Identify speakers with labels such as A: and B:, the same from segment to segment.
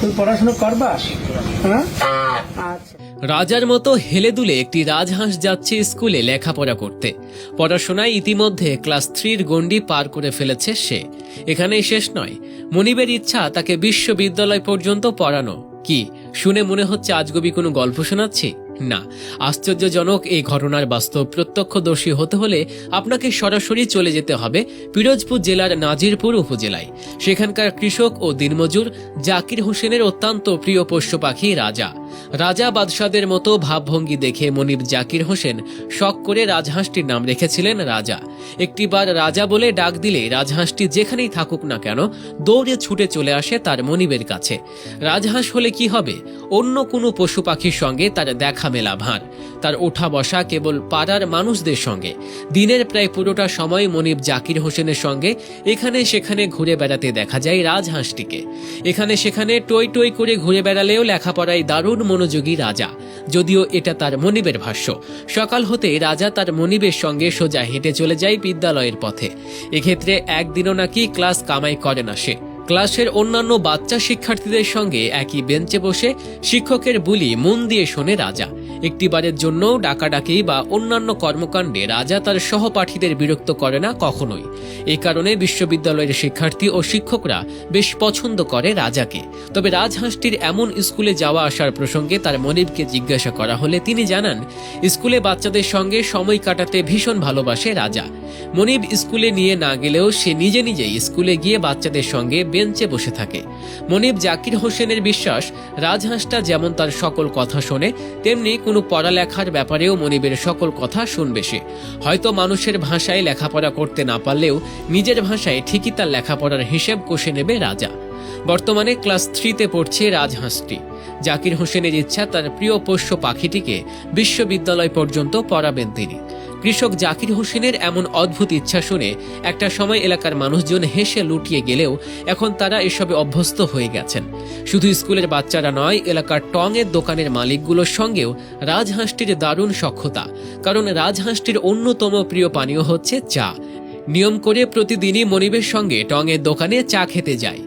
A: তুই পড়াশোনা করবাস? হ্যাঁ, আচ্ছা।
B: রাজার মতো হেলে দুলে একটি রাজহাঁস যাচ্ছে স্কুলে লেখাপড়া করতে। পড়াশোনায় ইতিমধ্যে ক্লাস 3-র গণ্ডি পার করে ফেলেছে সে। এখানেই শেষ নয়, মনিবের ইচ্ছা তাকে বিশ্ববিদ্যালয় পর্যন্ত পড়ানো। কি শুনে মনে হচ্ছে আজগবি কোনো গল্প শোনাচ্ছি? না, আশ্চর্যজনক এই ঘটনার বাস্তব প্রত্যক্ষদর্শী হতে হলে আপনাকে সরাসরি চলে যেতে হবে পিরোজপুর জেলার নাজিরপুর উপজেলায়। সেখানকার কৃষক ও দিনমজুর জাকির হোসেনের অত্যন্ত প্রিয় পোষ্য পাখি রাজা। রাজা বাদশাদের মতো ভাবভঙ্গি দেখে মনিব জাকির হোসেন শখ করে রাজহাঁসটির নাম রেখেছিলেন রাজা। একটিবার রাজা বলে ডাক দিলে রাজহাঁসটি যেখানেই থাকুক না কেন দৌড়ে ছুটে চলে আসে তার মনিবের কাছে। রাজহাঁস হলে কি হবে, অন্য কোনো পশু পাখির সঙ্গে তার দেখা মেলা ভার। তার ওঠা বসা কেবল পাড়ার মানুষদের সঙ্গে। দিনের প্রায় পুরোটা সময় মনিব জাকির হোসেনের সঙ্গে এখানে সেখানে ঘুরে বেড়াতে দেখা যায় রাজহাঁসটিকে। এখানে সেখানে টই টই করে ঘুরে বেড়ালেও লেখাপড়ায় দারুণ মনোযোগী রাজা, যদিও এটা তার মনিবের ভাষ্য। সকাল হতে রাজা তার মনিবের সঙ্গে সোজা হেঁটে চলে যায় বিদ্যালয়ের পথে। এক্ষেত্রে একদিনও নাকি ক্লাস কামাই করে না সে। ক্লাসের অন্যান্য বাচ্চা শিক্ষার্থীদের সঙ্গে একই বেঞ্চে বসে শিক্ষকের বুলি মন দিয়ে শোনে রাজা। একটিবারের জন্য ডাকাডাকি বা অন্যান্য কর্মকাণ্ডে রাজা তার সহপাঠীদের বিরক্ত করে না কখনোই। এই কারণে বিশ্ববিদ্যালয়ের শিক্ষার্থী ও শিক্ষকরা বেশ পছন্দ করে রাজাকে। তবে রাজহাঁসটির এমন স্কুলে যাওয়া আসার প্রসঙ্গে তার মনিবকে জিজ্ঞাসা করা হলে তিনি জানান, স্কুলে বাচ্চাদের সঙ্গে সময় কাটাতে ভীষণ ভালোবাসে রাজা। মনিব স্কুলে নিয়ে না গেলেও সে নিজে নিজেই স্কুলে গিয়ে বাচ্চাদের সঙ্গে বেঞ্চে বসে থাকে। মনিব জাকির হোসেনের বিশ্বাস, রাজহাঁসটা যেমন তার সকল কথা শোনে, তেমনি কোনো পড়ালেখার ব্যাপারেও মনিবের সকল কথা শুনবে সে। হয়তো মানুষের ভাষায় লেখাপড়া করতে না পারলেও নিজের ভাষায় ঠিকই তার লেখাপড়ার হিসেব কষে নেবে রাজা। বর্তমানে ক্লাস 3-তে পড়ছে রাজহাঁসটি। জাকির হোসেনের ইচ্ছা তার প্রিয় পোষ্য পাখিটিকে বিশ্ববিদ্যালয় পর্যন্ত পড়াবেন তিনি। কৃষক জাকির হোসেনের এমন অদ্ভুত ইচ্ছা শুনে একটা সময় এলাকার মানুষজন হেসে লুটিয়ে গেলেও এখন তারা এসবে অভ্যস্ত হয়ে গেছেন। শুধু স্কুলের বাচ্চারা নয়, এলাকার টঙের দোকানের মালিকগুলোর সঙ্গেও রাজহাঁসটির দারুণ সখ্যতা। কারণ রাজহাঁসটির অন্যতম প্রিয় পানীয় হচ্ছে চা। নিয়ম করে প্রতিদিনই মনিবের সঙ্গে টঙের দোকানে চা খেতে যায়।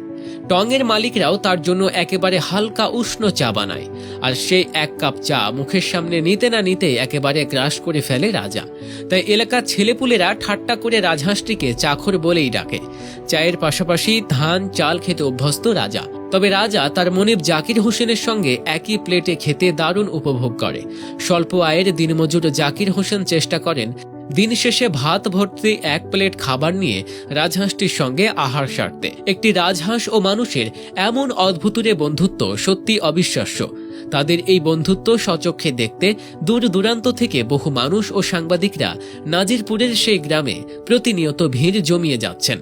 B: টঙের মালিকরাও তার জন্য একেবারে হালকা উষ্ণ চা বানায়, আর সেই এক কাপ চা মুখের সামনে নিতে না নিতে একেবারে গ্রাস করে ফেলে রাজা। তাই এলাকার ছেলেপুলেরা ঠাট্টা করে রাজহাঁসটিকে চাখর বলেই ডাকে। চায়ের পাশাপাশি ধান চাল খেতে অভ্যস্ত রাজা। তবে রাজা তার মনিব জাকির হোসেনের সঙ্গে একই প্লেটে খেতে দারুণ উপভোগ করে। স্বল্প আয়ের দিনমজুর জাকির হোসেন চেষ্টা করেন দিন শেষে ভাত ভর্তি এক প্লেট খাবার নিয়ে রাজহাঁসটির সঙ্গে আহার সারতে। একটি রাজহাঁস ও মানুষের এমন অদ্ভুতুরে বন্ধুত্ব সত্যি অবিশ্বাস্য। তাদের এই বন্ধুত্ব সচক্ষে দেখতে দূর দূরান্ত থেকে বহু মানুষ ও সাংবাদিকরা নাজিরপুরের সেই গ্রামে প্রতিনিয়ত ভিড় জমিয়ে যাচ্ছেন।